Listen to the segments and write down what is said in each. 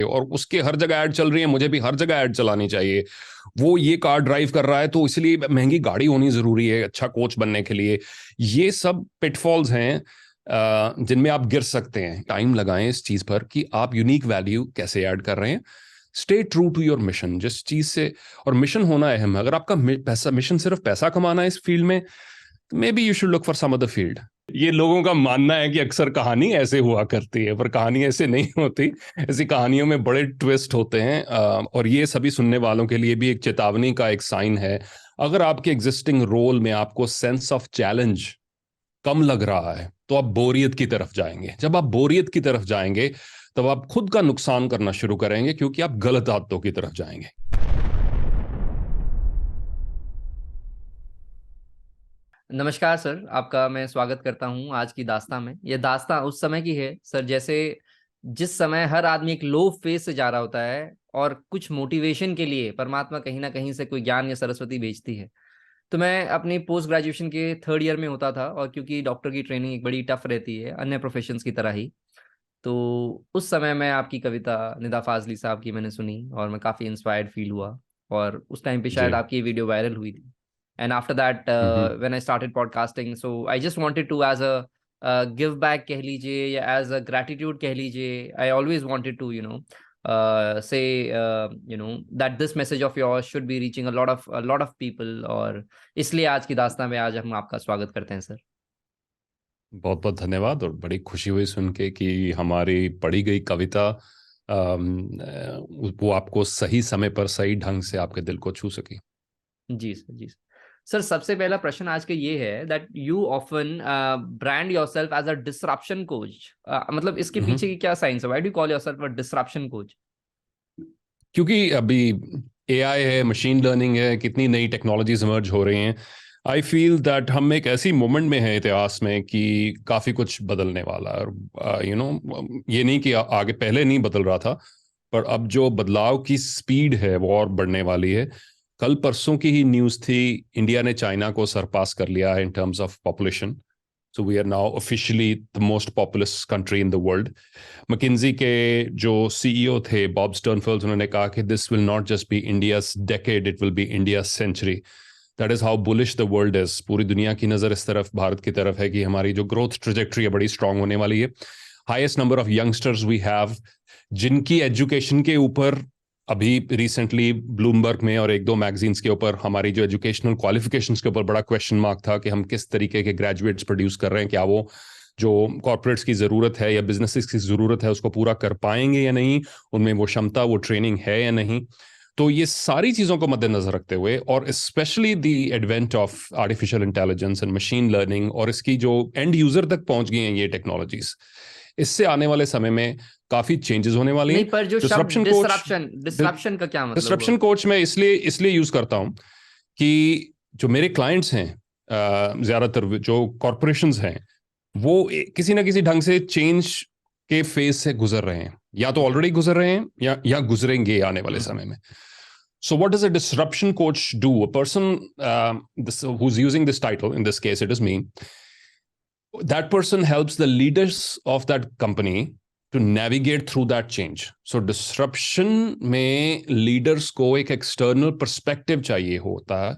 और उसके हर जगह ऐड चल रही है, मुझे भी हर जगह ऐड चलानी चाहिए। वो ये कार ड्राइव कर रहा है तो इसलिए महंगी गाड़ी होनी जरूरी है अच्छा कोच बनने के लिए। ये सब पिटफॉल्स हैं जिनमें आप गिर सकते हैं। टाइम लगाएं इस चीज पर कि आप यूनिक वैल्यू कैसे ऐड कर रहे हैं। Stay true to your mission, जिस चीज से, और मिशन होना अहम है। अगर आपका पैसा मिशन सिर्फ पैसा कमाना है इस फील्ड में, may be you should look for some other field. ये लोगों का मानना है कि अक्सर कहानी ऐसे हुआ करती है, पर कहानी ऐसे नहीं होती। ऐसी कहानियों में बड़े ट्विस्ट होते हैं और ये सभी सुनने वालों के लिए भी एक चेतावनी का एक साइन है। अगर आपके एग्जिस्टिंग रोल में आपको सेंस ऑफ चैलेंज कम लग रहा है तो आप बोरियत की तरफ जाएंगे। जब आप बोरियत की तरफ जाएंगे तब आप खुद का नुकसान करना शुरू करेंगे, क्योंकि आप गलत आदतों की तरफ जाएंगे। नमस्कार सर, आपका मैं स्वागत करता हूं आज की दास्तां में। यह दास्तां उस समय की है सर, जैसे जिस समय हर आदमी एक लो फेज से जा रहा होता है और कुछ मोटिवेशन के लिए परमात्मा कहीं ना कहीं से कोई ज्ञान या सरस्वती भेजती है। तो मैं अपनी पोस्ट ग्रेजुएशन के थर्ड ईयर में होता था, और क्योंकि डॉक्टर की ट्रेनिंग एक बड़ी टफ रहती है अन्य प्रोफेशंस की तरह ही, तो उस समय मैं आपकी कविता निदा फाजली साहब की मैंने सुनी और मैं काफ़ी इंस्पायर्ड फील हुआ। और उस टाइम पे जी। शायद आपकी वीडियो वायरल हुई थी। And after that hmm. When I started podcasting, so I just wanted to as a give back कह लीजिए या एज अ ग्रैटिट्यूड कह लीजिए। I always wanted to say that this message of yours should be reaching a lot of people, और इसलिए आज की दास्तां में आज हम आपका स्वागत करते हैं सर। बहुत बहुत धन्यवाद, और बड़ी खुशी हुई सुन के कि हमारी पढ़ी गई कविता वो आपको सही समय पर सही ढंग से आपके दिल को छू सकी। जी सर, जी सर। सर, सबसे पहला प्रश्न आज का ये है that you often brand yourself as a disruption coach. मतलब इसके पीछे हम्म। की क्या साइंस है? Why do call yourself a disruption coach? क्योंकि अभी एआई है, मशीन लर्निंग है, कितनी नई टेक्नोलॉजीज इमर्ज हो रही हैं। आई फील दैट हम एक ऐसी मोमेंट में हैं इतिहास में कि काफ़ी कुछ बदलने वाला है। और ये नहीं कि आगे पहले नहीं बदल रहा था, पर अब जो बदलाव की स्पीड है वो और बढ़ने वाली है। कल परसों की ही न्यूज़ थी, इंडिया ने चाइना को सरपास कर लिया है in terms of population. So we are now officially the most populous country in the world. McKinsey के जो सीईओ थे बॉब स्टर्नफेल्ड, उन्होंने कहा कि this will not just be India's decade, it will be India century. That is how bullish the world is. पूरी दुनिया की नज़र इस तरफ, भारत की तरफ है कि हमारी जो ग्रोथ ट्रेजेक्ट्री है बड़ी स्ट्रांग होने वाली है। Highest number of youngsters we have, जिनकी एजुकेशन के ऊपर अभी रिसेंटली ब्लूमबर्ग में और एक दो मैगजीन्स के ऊपर हमारी जो एजुकेशनल क्वालिफिकेशंस के ऊपर बड़ा क्वेश्चन मार्क था कि हम किस तरीके के ग्रेजुएट्स प्रोड्यूस कर रहे हैं, क्या वो जो कॉर्पोरेट्स की ज़रूरत है या बिजनेसेस की ज़रूरत है उसको पूरा कर पाएंगे या नहीं, उनमें वो क्षमता, वो ट्रेनिंग है या नहीं। तो ये सारी चीज़ों को मद्देनजर रखते हुए, और specially the advent of artificial intelligence and machine learning, और इसकी जो एंड यूजर तक पहुंच गई हैं ये टेक्नोलॉजीज, इससे आने वाले समय में काफ़ी चेंजेस होने वाली नहीं, हैं। पर जो शब्द डिसरप्शन कोच, डिसरप्शन का क्या मतलब हुआ? डिसरप्शन कोच मैं इसलिए इसलिए यूज़ करता हूँ कि जो मेरे क्लाइंट्स हैं, ज़्यादातर जो कॉरपोरेशंस हैं, वो किसी ना किसी ढंग से चेंज के फेज से गुजर रहे हैं, या तो ऑलरेडी गुजर रहे हैं या गुजरेंगे आने वाले समय में। So what does a disruption coach do? A person who's using this title, in this case it is me, that person helps the leaders of that company to navigate through that change. So disruption में leaders को एक external perspective चाहिए होता है,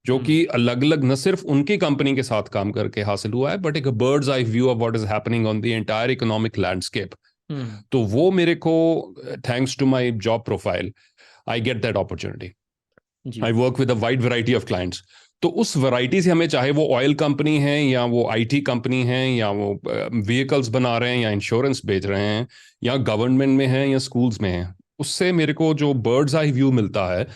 जो कि अलग अलग न सिर्फ उनकी कंपनी के साथ काम करके हासिल हुआ है, बट एक bird's eye view of what is happening on the entire economic landscape. तो वो मेरे को, thanks to my job profile, I get that opportunity. I work with a wide variety of clients. तो उस वैरायटी से हमें, चाहे वो ऑयल कंपनी है या वो आईटी कंपनी है या वो व्हीकल्स बना रहे हैं या इंश्योरेंस बेच रहे हैं या गवर्नमेंट में है या स्कूल्स में है, उससे मेरे को जो बर्ड्स आई व्यू मिलता है,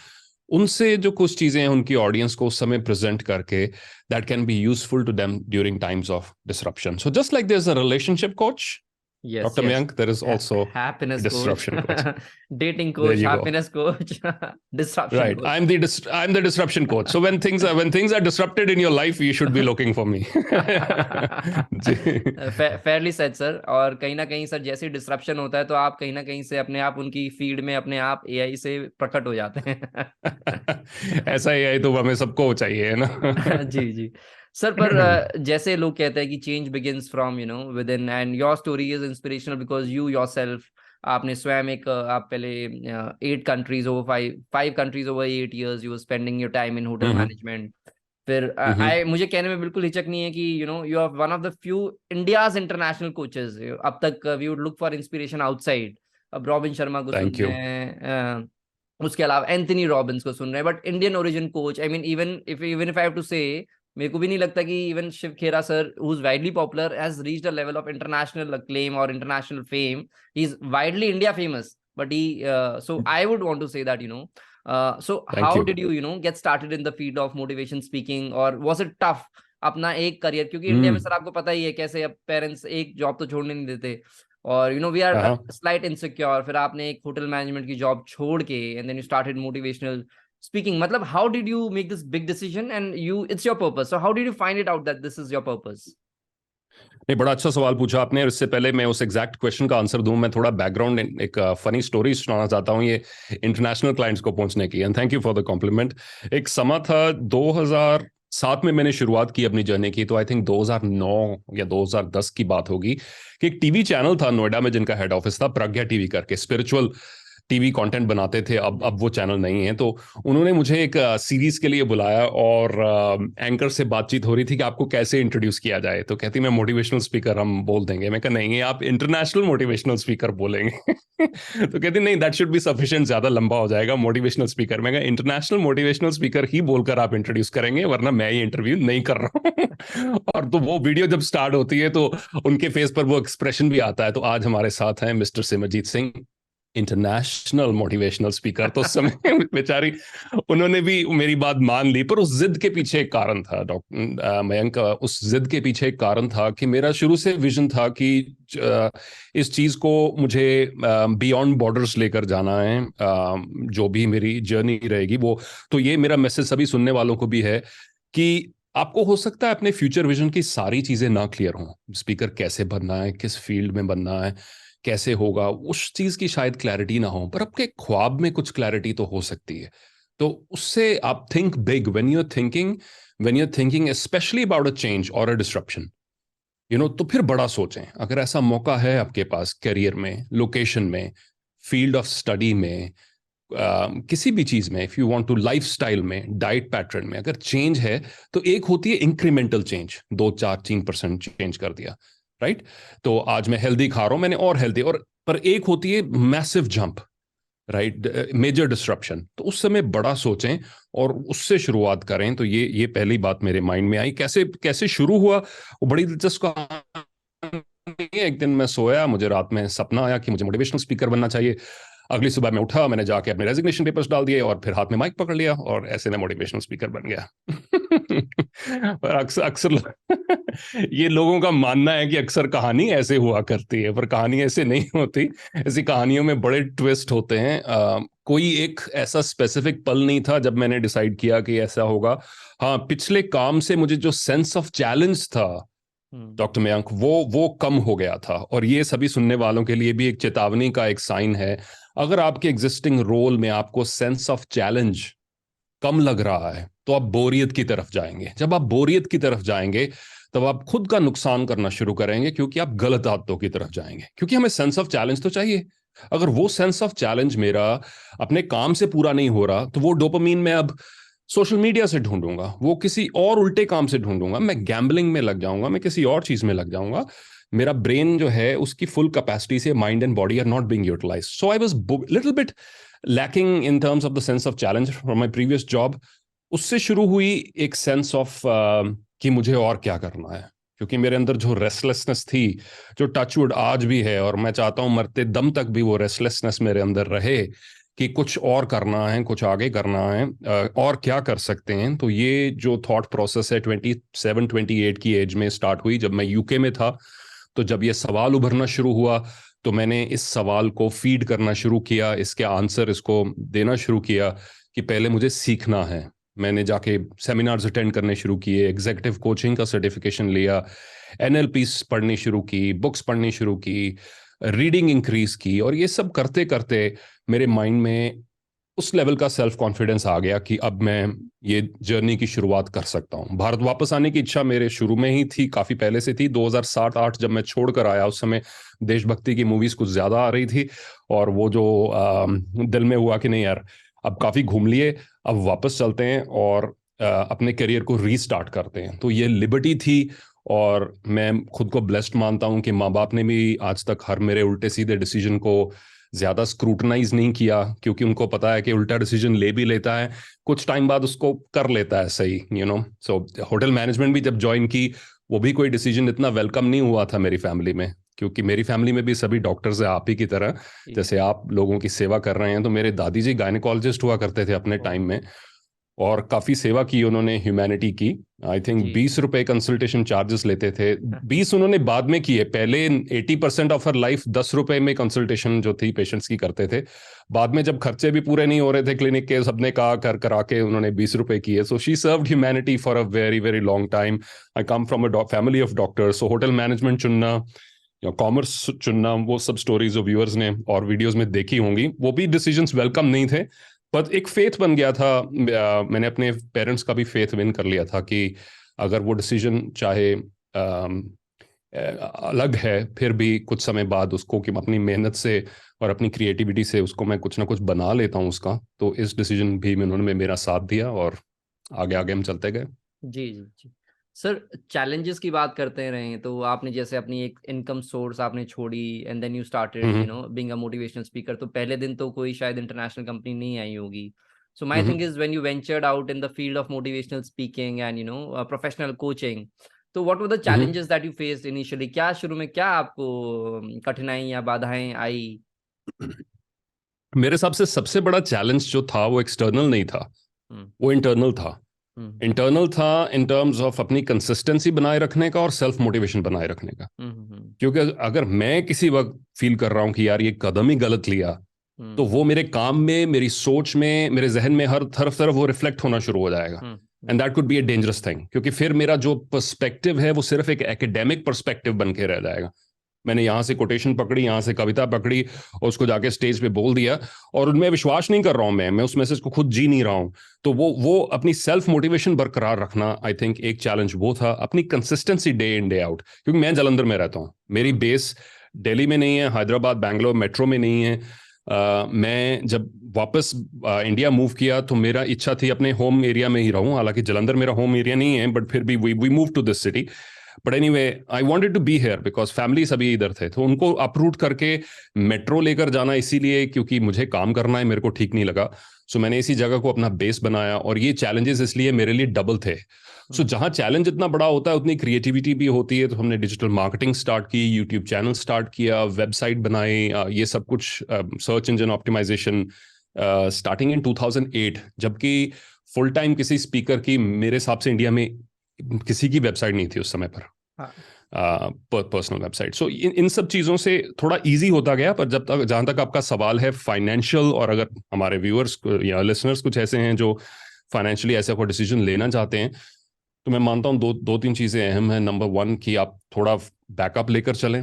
उनसे जो कुछ चीजें हैं उनकी ऑडियंस को उस समय प्रेजेंट करके, that can be useful to them during times of disruption. So just like there is a relationship coach, Yes, Dr. yes. Mayank, there is also a Happiness coach, disruption coach. dating There coach, you go. happiness coach, disruption Right. coach. I'm the disruption coach. So when things are disrupted in your life, you should be looking for me. जी। Fairly said sir. और कहीं ना कहीं sir, जैसे disruption होता है तो आप कहीं ना कहीं से अपने आप उनकी फील्ड में अपने आप एआई से प्रकट हो जाते हैं। ऐसा ही है तो हमें सबको चाहिए, है ना। जी जी सर। पर जैसे लोग कहते हैं कि change begins from with in, and your story is inspirational because you yourself आपने स्वयं एक आप पहले 8 countries over 5 countries over 8 years, you were spending your time in hotel hmm management. फिर हम्म आई मुझे कहने में बिल्कुल हिचक नहीं है कि you are one of the few India's international coaches. अब तक we would look for inspiration outside. अब रॉबिन शर्मा को सुन थैंक यू। रहे हैं, उसके अलावा एंथनी रॉबिन्स को सुन रहे हैं, but Indian origin coach, I mean even if I have to say, मेरे को भी नहीं लगता कि even Shiv Khera sir, who is widely popular, has reached a level of international acclaim और international fame. He is widely India famous, but he so I would want to say that, so how thank you. did you get started in the field of motivation speaking, or was it tough अपना एक career, क्योंकि India में हम्म। Sir आपको पता ही है कैसे अब parents एक जॉब तो छोड़ने नहीं देते, और वी आर हाँ। Slight insecure. फिर आपने एक होटल मैनेजमेंट की जॉब छोड़ के and then you started motivational speaking. मतलब how did you make this big decision and you it's your purpose, so how did you find it out that this is your purpose? नहीं, बड़ा अच्छा सवाल पूछा आपने। और इससे पहले मैं उस एग्जैक्ट क्वेश्चन का आंसर दूं, मैं थोड़ा बैकग्राउंड, एक फनी स्टोरी सुनाना चाहता हूं ये इंटरनेशनल क्लाइंट्स को पहुंचने की। And thank you for the compliment. एक समय था 2007 में मैंने शुरुआत की अपनी जर्नी की, तो आई थिंक 2009 या 2010 की बात होगी, कि एक टीवी चैनल था नोएडा में जिनका हेड ऑफिस था, प्रज्ञा टीवी करके, स्पिरिचुअल टीवी कंटेंट बनाते थे। अब वो चैनल नहीं है। तो उन्होंने मुझे एक सीरीज के लिए बुलाया, और एंकर से बातचीत हो रही थी कि आपको कैसे इंट्रोड्यूस किया जाए। तो कहती, मैं मोटिवेशनल स्पीकर हम बोल देंगे। मैं कहा नहीं, आप इंटरनेशनल मोटिवेशनल स्पीकर बोलेंगे। तो कहती नहीं, दैट शुड बी सफिशिएंट, ज्यादा लंबा हो जाएगा मोटिवेशनल स्पीकर। मैं कहा इंटरनेशनल मोटिवेशनल स्पीकर ही बोलकर आप इंट्रोड्यूस करेंगे, वरना मैं ये इंटरव्यू नहीं कर रहा हूँ। और तो वो वीडियो जब स्टार्ट होती है तो उनके फेस पर वो एक्सप्रेशन भी आता है। तो आज हमारे साथ हैं mister Simarjeet Singh, international motivational speaker. तो उस समय बेचारी, उन्होंने भी मेरी बात मान ली, पर उस जिद के पीछे एक कारण था डॉक्टर मयंक। उस जिद के पीछे एक कारण था कि मेरा शुरू से विजन था कि इस चीज को मुझे बियॉन्ड बॉर्डर्स लेकर जाना है। जो भी मेरी जर्नी रहेगी वो, तो ये मेरा मैसेज सभी सुनने वालों को भी है कि आपको हो सकता है अपने फ्यूचर विजन की सारी चीजें ना क्लियर हों, स्पीकर कैसे बनना है, किस फील्ड में बनना है, कैसे होगा, उस चीज की शायद क्लैरिटी ना हो, पर आपके ख्वाब में कुछ क्लैरिटी तो हो सकती है। तो उससे आप think big when you are thinking specially about a change और अ डिस्ट्रप्शन, तो फिर बड़ा सोचें। अगर ऐसा मौका है आपके पास करियर में, लोकेशन में, फील्ड ऑफ स्टडी में, किसी भी चीज में, if you want to, lifestyle में, डाइट पैटर्न में अगर चेंज है, तो एक होती है इंक्रीमेंटल चेंज, 2 4 3% चेंज कर दिया, राइट। तो आज मैं हेल्दी खा रहा हूं, मैंने और हेल्दी, और पर एक होती है massive jump, right, major disruption. तो उस समय बड़ा सोचें और उससे शुरुआत करें। तो ये पहली बात मेरे माइंड में आई। कैसे कैसे शुरू हुआ, वो बड़ी दिलचस्प कहानी है। एक दिन मैं सोया, मुझे रात में सपना आया कि मुझे मोटिवेशनल स्पीकर बनना चाहिए। अगली सुबह मैं उठा, मैंने जाके अपने रेजिग्नेशन पेपर्स डाल दिए, और फिर हाथ में माइक पकड़ लिया, और ऐसे मैं मोटिवेशनल स्पीकर बन गया। पर अक्सर अक्सर ये लोगों का मानना है कि अक्सर कहानी ऐसे हुआ करती है, पर कहानी ऐसे नहीं होती। ऐसी कहानियों में बड़े ट्विस्ट होते हैं। कोई एक ऐसा स्पेसिफिक पल नहीं था जब मैंने डिसाइड किया कि ऐसा होगा। हाँ, पिछले काम से मुझे जो सेंस ऑफ चैलेंज था डॉक्टर मयंक, वो कम हो गया था। और ये सभी सुनने वालों के लिए भी एक चेतावनी का एक साइन है। अगर आपके एग्जिस्टिंग रोल में आपको सेंस ऑफ चैलेंज कम लग रहा है, तो आप बोरियत की तरफ जाएंगे। जब आप बोरियत की तरफ जाएंगे, तब आप खुद का नुकसान करना शुरू करेंगे, क्योंकि आप गलत आदतों की तरफ जाएंगे। क्योंकि हमें सेंस ऑफ चैलेंज तो चाहिए। अगर वो सेंस ऑफ चैलेंज मेरा अपने काम से पूरा नहीं हो रहा, तो वो डोपामीन मैं अब सोशल मीडिया से ढूंढूंगा, वो किसी और उल्टे काम से ढूंढूंगा, मैं गैम्बलिंग में लग जाऊंगा, मैं किसी और चीज में लग जाऊंगा। मेरा ब्रेन जो है, उसकी फुल कैपेसिटी से mind and body are not being utilised. So I was little bit lacking in terms of the sense of challenge from my previous job. उससे शुरू हुई एक सेंस ऑफ कि मुझे और क्या करना है, क्योंकि मेरे अंदर जो रेस्टलेसनेस थी, जो टचवुड आज भी है, और मैं चाहता हूं मरते दम तक भी वो रेस्टलेसनेस मेरे अंदर रहे, कि कुछ और करना है, कुछ आगे करना है, और क्या कर सकते हैं। तो ये जो थॉट प्रोसेस है 27 28 की एज में स्टार्ट हुई, जब मैं यूके में था। तो जब ये सवाल उभरना शुरू हुआ, तो मैंने इस सवाल को फीड करना शुरू किया, इसके आंसर इसको देना शुरू किया, कि पहले मुझे सीखना है। मैंने जाके सेमिनार्स अटेंड करने शुरू किए, एग्जीक्यूटिव कोचिंग का सर्टिफिकेशन लिया, एनएलपी पढ़नी शुरू की, बुक्स पढ़नी शुरू की, रीडिंग इंक्रीज की। और ये सब करते करते मेरे माइंड में उस लेवल का सेल्फ कॉन्फिडेंस आ गया कि अब मैं ये जर्नी की शुरुआत कर सकता हूँ। भारत वापस आने की इच्छा मेरे शुरू में ही थी, काफ़ी पहले से थी। 2007-8 जब मैं छोड़कर आया, उस समय देशभक्ति की मूवीज़ कुछ ज़्यादा आ रही थी, और वो जो दिल में हुआ कि नहीं यार, अब काफ़ी घूम लिए, अब वापस चलते हैं और अपने करियर को रीस्टार्ट करते हैं। तो ये लिबर्टी थी, और मैं खुद को ब्लेस्ड मानता हूँ कि माँ बाप ने भी आज तक हर मेरे उल्टे सीधे डिसीजन को ज़्यादा स्क्रूटनाइज नहीं किया, क्योंकि उनको पता है कि उल्टा डिसीजन ले भी लेता है, कुछ टाइम बाद उसको कर लेता है सही, सो होटल मैनेजमेंट भी जब ज्वाइन की, वो भी कोई डिसीजन इतना वेलकम नहीं हुआ था मेरी फैमिली में, क्योंकि मेरी फैमिली में भी सभी डॉक्टर्स है, आप ही की तरह। जी। जैसे आप लोगों की सेवा कर रहे हैं, तो मेरे दादी जी गायनेकोलॉजिस्ट हुआ करते थे अपने ओ, टाइम में, और काफ़ी सेवा की उन्होंने ह्यूमैनिटी की। आई थिंक जी। 20 रुपए कंसल्टेशन चार्जेस लेते थे। 20 उन्होंने बाद में किए, पहले 80% ऑफ हर लाइफ 10 रुपए में कंसल्टेशन जो थी पेशेंट्स की करते थे। बाद में जब खर्चे भी पूरे नहीं हो रहे थे क्लिनिक के, सबने कहा कर करा के उन्होंने 20 रुपए किए। So she served humanity for a very very long time. I come from a family of doctors, so hotel management चुनना या कॉमर्स चुनना, वो सब स्टोरीज जो व्यूअर्स ने और वीडियोस में देखी होंगी, वो भी डिसीजंस वेलकम नहीं थे, पर एक फेथ बन गया था। मैंने अपने पेरेंट्स का भी फेथ विन कर लिया था कि अगर वो डिसीजन चाहे अलग है, फिर भी कुछ समय बाद उसको कि अपनी मेहनत से और अपनी क्रिएटिविटी से उसको मैं कुछ ना कुछ बना लेता हूँ उसका। तो इस डिसीजन भी में उन्होंने मेरा साथ दिया, और आगे आगे हम चलते गए। जी, जी, जी। सर, चैलेंजेस की बात करते रहे हैं, तो आपने जैसे अपनी एक इनकम सोर्स आपने छोड़ी and then you started hmm. Being a motivational speaker. तो पहले दिन तो कोई शायद इंटरनेशनल कंपनी नहीं आई होगी। So my thing hmm. Is when you ventured out in the field of motivational speaking and professional coaching, तो what were the hmm. Challenges that you faced initially? क्या शुरू में क्या आपको कठिनाई या बाधाएं आई? मेरे हिसाब से सबसे बड़ा चैलेंज जो था वो एक्सटर्नल नहीं था, हम्म, वो इंटरनल था। हम्म, इंटरनल था इन टर्म्स ऑफ अपनी कंसिस्टेंसी बनाए रखने का और सेल्फ मोटिवेशन बनाए रखने का। हम्म, हम्म, क्योंकि अगर मैं किसी वक्त फील कर रहा हूं कि यार ये कदम ही गलत लिया, तो हम्म, वो मेरे काम में, मेरी सोच में, मेरे जहन में हर तरफ तरफ वो रिफ्लेक्ट होना शुरू हो जाएगा। Hmm, and that could be a dangerous thing, क्योंकि फिर मेरा जो पर्सपेक्टिव है वो सिर्फ एक एकेडमिक पर्सपेक्टिव बन के रह जाएगा। मैंने यहाँ से कोटेशन पकड़ी, यहाँ से कविता पकड़ी, और उसको जाके स्टेज पे बोल दिया, और उनमें विश्वास नहीं कर रहा हूँ, मैं उस मैसेज को खुद जी नहीं रहा हूँ। तो वो अपनी सेल्फ मोटिवेशन बरकरार रखना, आई थिंक एक चैलेंज वो था। अपनी consistency day in day out, क्योंकि मैं जलंधर में रहता हूँ, मेरी हम्म, बेस दिल्ली में नहीं है, हैदराबाद बैंगलोर मेट्रो में नहीं है। मैं जब वापस इंडिया मूव किया, तो मेरा इच्छा थी अपने होम एरिया में ही रहूं, हालांकि जलंधर मेरा होम एरिया नहीं है, बट फिर भी we move to this city. But anyway, I wanted to be here because family सभी इधर थे, तो उनको अप्रूट करके मेट्रो लेकर जाना इसीलिए क्योंकि मुझे काम करना है, मेरे को ठीक नहीं लगा। सो मैंने इसी जगह को अपना बेस बनाया, और ये चैलेंजेस इसलिए मेरे लिए डबल थे। सो जहां चैलेंज इतना बड़ा होता है उतनी क्रिएटिविटी भी होती है, तो हमने डिजिटल मार्केटिंग स्टार्ट की, यूट्यूब चैनल स्टार्ट किया, वेबसाइट बनाई, ये सब कुछ, search engine optimisation, starting in 2008, जबकि फुल टाइम किसी स्पीकर की मेरे हिसाब से इंडिया में किसी की वेबसाइट नहीं थी उस समय पर, हाँ, पर्सनल वेबसाइट। सो इन इन सब चीज़ों से थोड़ा इजी होता गया। पर जब तक, जहाँ तक आपका सवाल है फाइनेंशियल, और अगर हमारे व्यूअर्स या लिसनर्स कुछ ऐसे हैं जो फाइनेंशियली ऐसा कोई डिसीजन लेना चाहते हैं, तो मैं मानता हूँ दो दो तीन चीज़ें अहम हैं। नंबर वन, कि आप थोड़ा बैकअप लेकर चलें।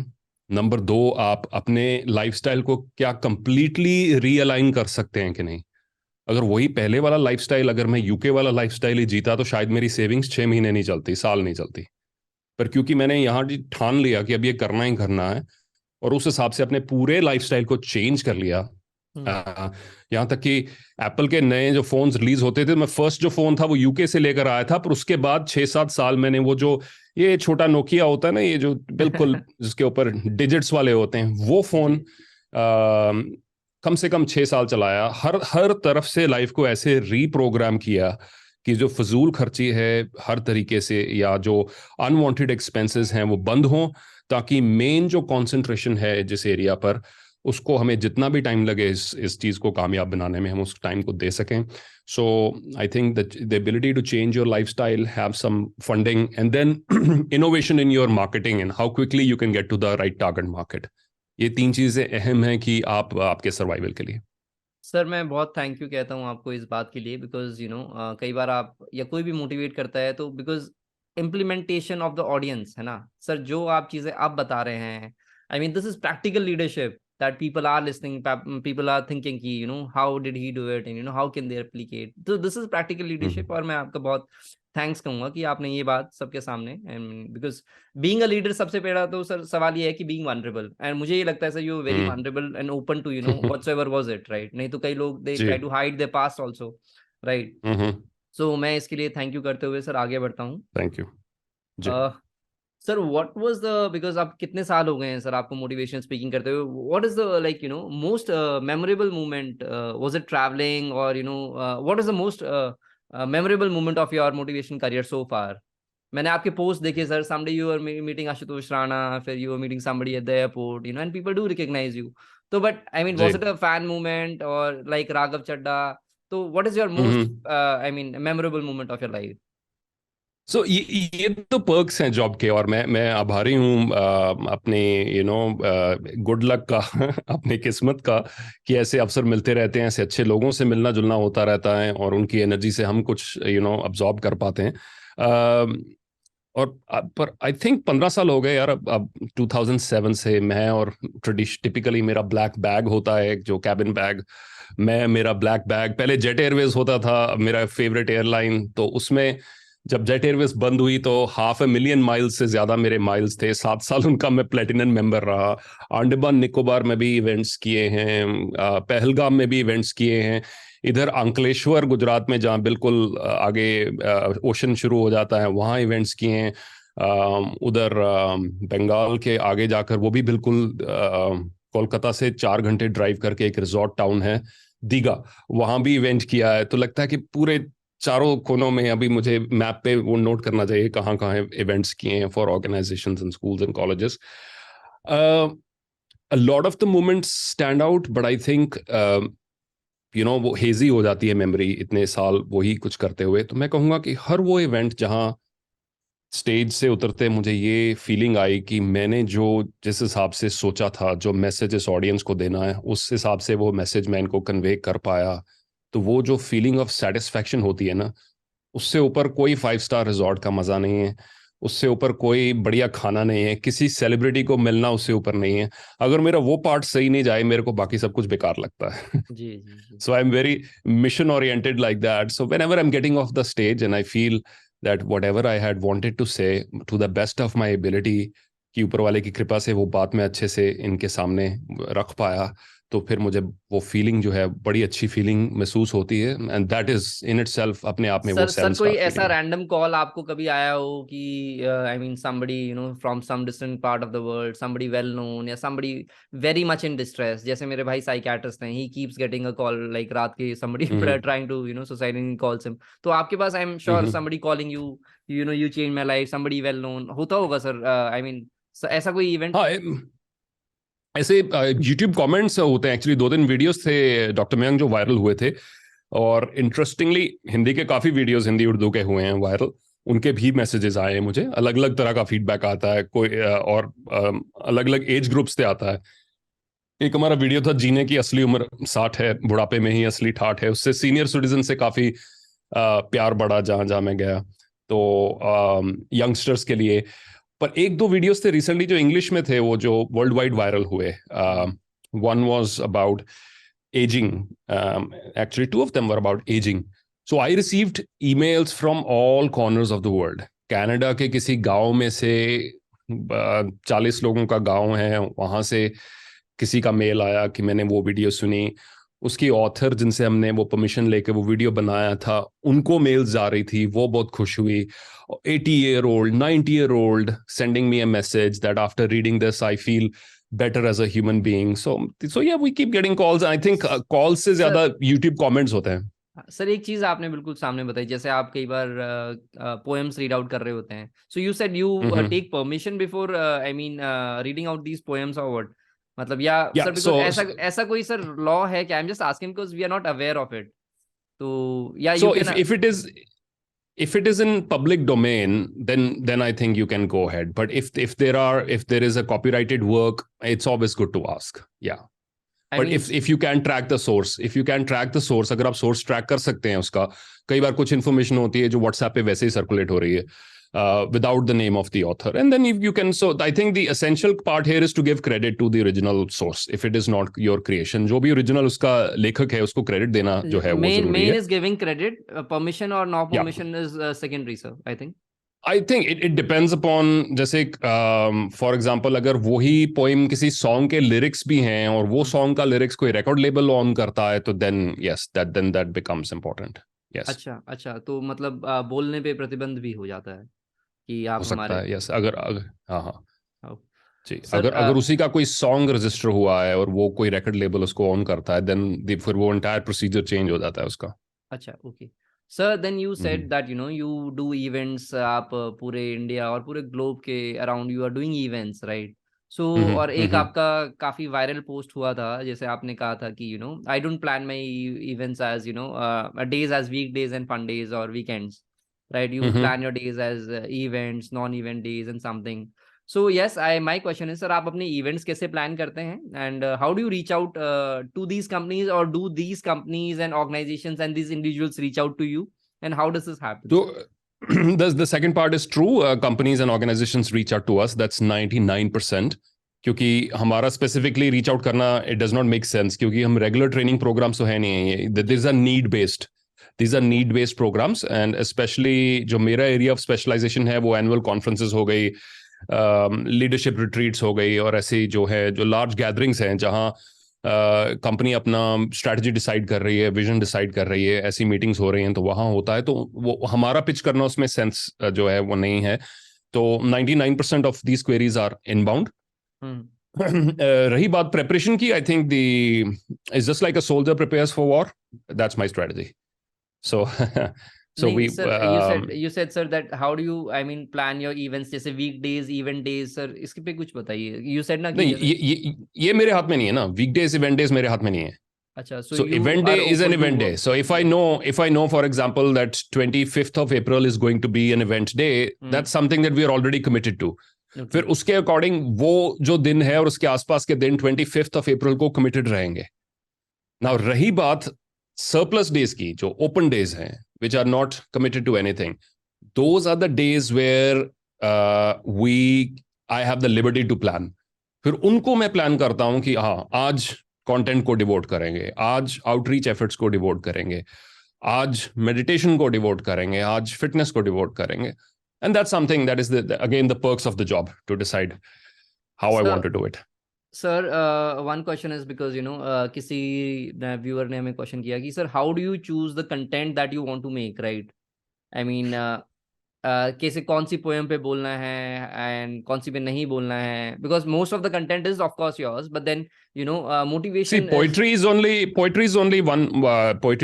नंबर दो, आप अपने लाइफस्टाइल को क्या कंप्लीटली रीअलाइन कर सकते हैं कि नहीं। अगर वही पहले वाला लाइफस्टाइल, अगर मैं यूके वाला लाइफस्टाइल ही जीता, तो शायद मेरी सेविंग्स 6 महीने नहीं चलती, साल नहीं चलती। पर क्योंकि मैंने यहाँ ठान लिया कि अब ये करना ही करना है, और उस हिसाब से अपने पूरे लाइफस्टाइल को चेंज कर लिया। हम्म, आ, यहाँ तक कि एप्पल के नए जो फोन्स रिलीज होते थे, मैं फर्स्ट जो फोन था वो यूके से लेकर आया था, पर उसके बाद 6-7 साल मैंने वो जो ये छोटा नोकिया होता है ना, ये जो बिल्कुल जिसके ऊपर डिजिट्स वाले होते हैं, वो फोन जी, कम से कम 6 साल चलाया। हर हर तरफ से लाइफ को ऐसे रीप्रोग्राम किया कि जो फजूल खर्ची है हर तरीके से, या जो अनवांटेड एक्सपेंसेस हैं वो बंद हों, ताकि मेन जो कंसंट्रेशन है जिस एरिया पर, उसको हमें जितना भी टाइम लगे इस चीज़ को कामयाब बनाने में, हम उस टाइम को दे सकें। So I think the ability to change your life style, have some funding, and then innovation in your marketing, and how quickly you can get to the right target market. ये तीन चीज़ें अहम हैं कि आप आपके सर्वाइवल के लिए। सर मैं बहुत थैंक यू कहता हूँ आपको इस बात के लिए, बिकॉज कई बार आप या कोई भी मोटिवेट करता है तो because implementation of the audience है ना सर, जो आप चीज़ें आप बता रहे हैं, I mean this is practical leadership that people are listening, people are thinking कि how did he do it, and how can they replicate. So this is practical leadership, और मैं आपका बहुत थैंक्स कहूंगा कि आपने ये बात सबके सामने, and because being a leader सबसे पहला तो सर सवाल ये है कि बीइंग वनरेबल, एंड मुझे ये लगता है sir you very vulnerable and open to whatsoever was it, right? नहीं तो कई लोग they try to hide their past also, right? So मैं इसके लिए थैंक यू करते हुए सर आगे बढ़ता हूँ। थैंक यू जी। Sir what was the, because आप कितने साल हो गए हैं सर आपको मोटिवेशन स्पीकिंग करते हुए, what is the like most memorable moment, was it travelling, और what is the most memorable moment of your motivation career so far? मैंने आपके पोस्ट देखे sir, someday you are meeting Ashutosh Rana, फिर you are meeting somebody at the airport, and people do recognise you. तो but I mean was it a fan moment और like Raghav Chadha? तो what is your most I mean memorable moment of your life? So ये तो perks हैं job के, और मैं आभारी हूँ अपने गुड लक का अपनी किस्मत का कि ऐसे अवसर मिलते रहते हैं, ऐसे अच्छे लोगों से मिलना जुलना होता रहता है, और उनकी एनर्जी से हम कुछ अब्जॉर्ब कर पाते हैं। और पर आई थिंक 15 साल हो गए यार। अब 2007 से मैं, और टिपिकली मेरा ब्लैक बैग होता है जो कैबिन बैग, मेरा ब्लैक बैग पहले जेट एयरवेज होता था, मेरा फेवरेट एयरलाइन। तो उसमें जब जेट एयरवेज बंद हुई तो 500,000 माइल्स से ज्यादा मेरे माइल्स थे। 7 साल उनका मैं प्लेटिनम मेंबर रहा। अंडमान निकोबार में भी इवेंट्स किए हैं, पहलगाम में भी इवेंट्स किए हैं, इधर अंकलेश्वर गुजरात में जहाँ बिल्कुल आगे ओशन शुरू हो जाता है वहाँ इवेंट्स किए हैं। उधर बंगाल के आगे जाकर, वो भी बिल्कुल कोलकाता से 4 घंटे ड्राइव करके एक रिजॉर्ट टाउन है दीघा, वहाँ भी इवेंट किया है। तो लगता है कि पूरे चारों कोनों में अभी मुझे मैप पे वो नोट करना चाहिए कहाँ कहाँ इवेंट्स किए हैं for organisations and schools and colleges. a lot of the moments stand out, but I think वो हेजी हो जाती है मेमोरी इतने साल वही कुछ करते हुए। तो मैं कहूँगा कि हर वो इवेंट जहाँ स्टेज से उतरते मुझे ये फीलिंग आई कि मैंने जो जिस हिसाब से सोचा था, जो मैसेज इस ऑडियंस को देना है, उस हिसाब से वो मैसेज मैं इनको कन्वे कर पाया। तो वो जो फीलिंग ऑफ सेटिस्फैक्शन होती है ना, उससे ऊपर कोई 5 स्टार रिजॉर्ट का मज़ा नहीं है, उससे ऊपर कोई बढ़िया खाना नहीं है, किसी सेलिब्रिटी को मिलना उससे ऊपर नहीं है। अगर मेरा वो पार्ट सही नहीं जाए, मेरे को बाकी सब कुछ बेकार लगता है। जी जी जी। So I am very mission oriented like that. So whenever I am getting off the stage and I feel that whatever I had wanted to say to the best of my ability, कि ऊपर वाले की कृपा से वो बात मैं अच्छे से इनके सामने रख पाया, तो फिर मुझे वो फीलिंग जो है बड़ी अच्छी फीलिंग महसूस होती है। And that is in itself अपने आप में वो सर 7 कोई स्टार ऐसा फीलिंग। रैंडम कॉल आपको कभी आया हो कि I mean somebody from some distant part of the world, somebody well known या somebody very much in distress? जैसे मेरे भाई साइकियाट्रिस्ट हैं, he keeps getting a call like रात के somebody trying to suicide and calls him. तो आपके पास I am sure somebody calling you, you change my life, somebody well known होता होगा सर। आई मीन ऐसा कोई इवेंट? हाँ, ऐसे यूट्यूब कमेंट्स होते हैं। एक्चुअली 2 दिन वीडियोस थे डॉक्टर मयंक जो वायरल हुए थे, और इंटरेस्टिंगली हिंदी के काफ़ी वीडियोस हिंदी उर्दू के हुए हैं वायरल, उनके भी मैसेजेस आए हैं मुझे। अलग अलग तरह का फीडबैक आता है, कोई और अलग अलग एज ग्रुप से आता है। एक हमारा वीडियो था जीने की असली उम्र 60 है, बुढ़ापे में ही असली ठाठ है, उससे सीनियर सिटीजन से काफ़ी प्यार बढ़ा जहाँ जहाँ मैं गया। तो यंगस्टर्स के लिए। पर 1-2 वीडियोस थे रिसेंटली जो इंग्लिश में थे, वो जो वर्ल्ड वाइड वायरल हुए। One was about aging. Actually, 2 of them were about aging. So I received emails from all corners of the world. Canada के किसी गांव में से 40 लोगों का गांव है, वहां से किसी का मेल आया कि मैंने वो वीडियो सुनी। उसकी ऑथर जिनसे हमने वो परमिशन लेके वो वीडियो बनाया था, उनको मेल्स जा रही थी, वो बहुत खुश हुई। 80-year-old, 90-year-old sending me a message that after reading this I feel better as a human being. So yeah, we keep getting calls. I think calls से ज्यादा YouTube comments होते हैं। सर एक चीज आपने बिल्कुल सामने बताई, जैसे आप कई बार पोएम्स रीड आउट कर रहे होते हैं, so you said you take permission before I mean reading out these poems और व्हाट? मतलब या सर बिकॉज ऐसा कोई सर लॉ है क्या? I am just asking because we are not aware of it. तो या so if it is in public domain, then I think you can go ahead. But if there is a copyrighted work, it's always good to ask. Yeah. But if you can track the source, अगर आप source track कर सकते हैं उसका, कई बार कुछ information होती है जो WhatsApp पे वैसे ही सर्कुलेट हो रही है, without the name of the author. And then you can, so I think the essential part here is to give credit to the original source if it is not your creation. जो भी original उसका लेखक है उसको credit देना जो है वो जरूरी main है. is giving credit, permission or no Yeah. permission is secondary, sir, I think. I think it depends upon, जैसे फॉर एग्जांपल अगर वही पोइम किसी सॉन्ग के लिरिक्स भी हैं और वो सॉन्ग का लिरिक्स कोई रिकॉर्ड लेबल ऑन करता है तो then yes that becomes important. Yes, अच्छा, तो मतलब बोलने पे प्रतिबंध भी हो जाता है कि आप हो सकता हमारे. है. यस, अगर हाँ हाँ हाँ. जी, सर अगर उसी का कोई सॉन्ग रजिस्टर हुआ है और वो कोई रिकॉर्ड लेबल उसको ऑन करता है देन फिर वो एंटायर प्रोसीजर चेंज हो जाता है उसका. अच्छा, okay sir. Then you said that you do events. आप पूरे इंडिया और पूरे ग्लोब के around you are doing events, right? So और एक आपका काफी वायरल पोस्ट हुआ था, जैसे आपने कहा था कि I don't plan my events as days as week days and fun days और weekends, right? You plan your days as events, non-event days and something. So yes, my question is, sir, आप अपने events कैसे plan करते हैं? And how do you reach out to these companies, or do these companies and organizations and these individuals reach out to you? And how does this happen? So the second part is true. Companies and organizations reach out to us. That's 99%. क्योंकि हमारा specifically reach out करना it does not make sense, क्योंकि हम regular training programmes तो है नहीं है. This is a need based, these are need based programs. And especially जो मेरा एरिया ऑफ स्पेशलाइजेशन है वो एनुअल कॉन्फ्रेंसेस हो गई, लीडरशिप रिट्रीट्स हो गई, और ऐसे जो है जो लार्ज गैदरिंग्स हैं जहाँ कंपनी अपना स्ट्रैटेजी डिसाइड कर रही है, विजन डिसाइड कर रही है, ऐसी मीटिंग्स हो रही हैं तो वहाँ होता है. तो वो हमारा पिच करना उसमें सेंस जो है वो नहीं है. तो 99% of these queries are inbound. रही बात प्रेपरेशन की, I think the is just like a soldier prepares for war. That's my strategy. So, so नहीं, we. sir, you said sir that how do you plan your events, जैसे weekdays, event days, sir, इसके पे कुछ बताइए. You said ना कि नहीं, ये मेरे हाथ में नहीं है ना. वीकडेज इवेंट डेज मेरे हाथ में नहीं है. अच्छा, So you event day are is an open to event day. work. So if I know for example that 25th of April is going to be an event day, that's something that we are already committed to. फिर उसके according वो जो दिन है और उसके आसपास के दिन 25th of April को कमिटेड रहेंगे. नाउ रही बात सरप्लस डेज की, जो ओपन डेज हैं which are not committed to anything, those are the days where I have the liberty to plan. फिर उनको मैं प्लान करता हूं कि हाँ, आज कंटेंट को डिवोट करेंगे, आज आउटरीच एफर्ट्स को डिवोट करेंगे, आज मेडिटेशन को डिवोट करेंगे, आज फिटनेस को डिवोट करेंगे. And that's something that is again the perks of the job to decide how I want to do it. Sir one question is because किसी viewer ने हमें क्वेश्चन किया कि sir how do you choose the content that you want to make, right? I mean कैसे, कौन सी poem पे बोलना है एंड कौन सी पे नहीं बोलना है, because most of the content is of course yours, but then motivation. See, poetry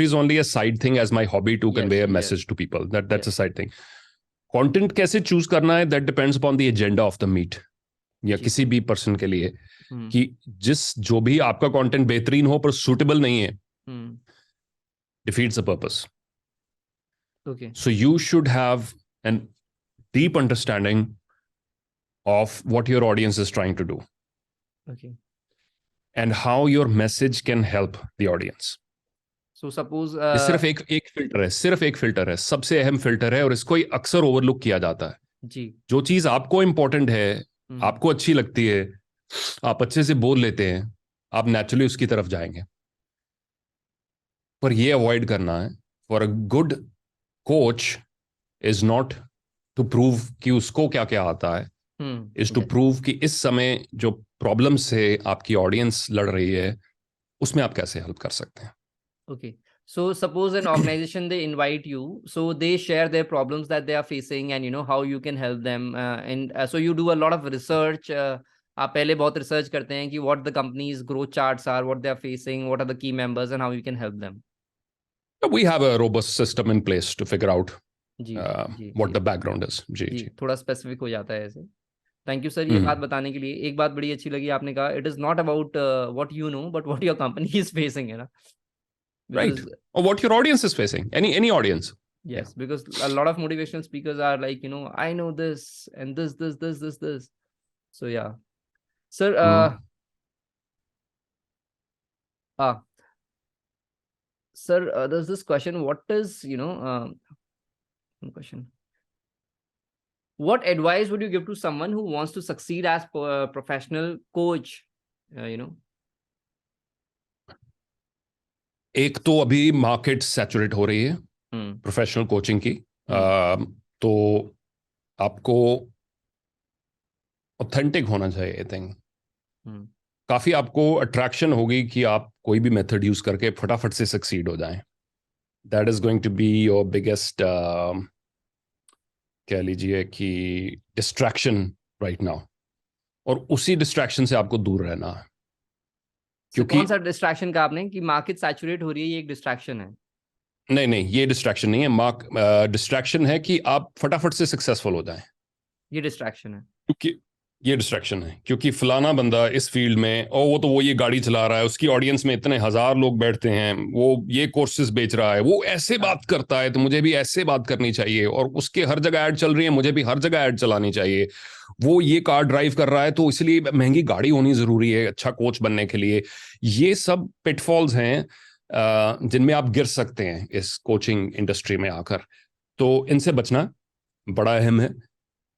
is only a side thing as my hobby to convey a message to people. That's a side thing. Content कैसे choose करना है, that depends upon the agenda of the meet. या किसी भी person के लिए कि जो भी आपका कंटेंट बेहतरीन हो पर सूटेबल नहीं है, defeats the purpose. Okay. So you should have a deep understanding of what your audience is trying to do. Okay. And how your message can help the audience. So suppose सिर्फ एक filter है, सिर्फ एक filter है, सबसे अहम filter है, और इसको ही अक्सर ओवरलुक किया जाता है. जी. जो चीज आपको इंपॉर्टेंट है, आपको अच्छी लगती है, आप अच्छे से बोल लेते हैं, आप नेचुरली उसकी तरफ जाएंगे. पर ये अवॉइड करना है. For a good coach is not to prove कि उसको क्या क्या आता है, इज टू प्रूव कि इस समय जो प्रॉब्लम से आपकी ऑडियंस लड़ रही है उसमें आप कैसे हेल्प कर सकते हैं. Okay. So suppose an organization, they invite you, so they share their problems that they are facing and how you can help them, and so you do a lot of research. आप पहले बहुत research करते हैं कि what the company's growth charts are, what they are facing, what are the key members and how you can help them. We have a robust system in place to figure out what the background is. जी, थोड़ा specific हो जाता है ऐसे. Thank you sir ये बात बताने के लिए. एक बात बड़ी अच्छी लगी, आपने कहा it is not about what you know but what your company is facing, है ना? Right. Or what your audience is facing. Any audience. Yes, because a lot of motivational speakers are like, I know this and this. So yeah. Sir, sir, there's this question. What is, question. What advice would you give to someone who wants to succeed as a professional coach? एक तो अभी market saturate हो रही है professional coaching की, तो आपको authentic होना चाहिए। आई थिंक काफी आपको अट्रैक्शन होगी कि आप कोई भी मेथड यूज करके फटाफट से सक्सीड हो जाएं। That is going to be your biggest, कह लीजिए कि डिस्ट्रैक्शन राइट नाउ, और उसी डिस्ट्रैक्शन से आपको दूर रहना है। क्योंकि कौन सा डिस्ट्रैक्शन का आपने कि मार्केट सैचुरेट हो रही है, ये एक डिस्ट्रैक्शन है? नहीं, ये डिस्ट्रैक्शन नहीं है। डिस्ट्रैक्शन है कि आप फटाफट से सक्सेसफुल हो जाएं। ये डिस्ट्रैक्शन है क्योंकि ये डिस्ट्रैक्शन है क्योंकि फलाना बंदा इस फील्ड में, और वो ये गाड़ी चला रहा है, उसकी ऑडियंस में इतने 1000 लोग बैठते हैं, वो ये कोर्सेज बेच रहा है, वो ऐसे बात करता है तो मुझे भी ऐसे बात करनी चाहिए, और उसके हर जगह ऐड चल रही है, मुझे भी हर जगह ऐड चलानी चाहिए। वो ये कार ड्राइव कर रहा है तो इसलिए महंगी गाड़ी होनी जरूरी है अच्छा कोच बनने के लिए। ये सब पिटफॉल्स हैं जिनमें आप गिर सकते हैं इस कोचिंग इंडस्ट्री में आकर। तो इनसे बचना बड़ा अहम है।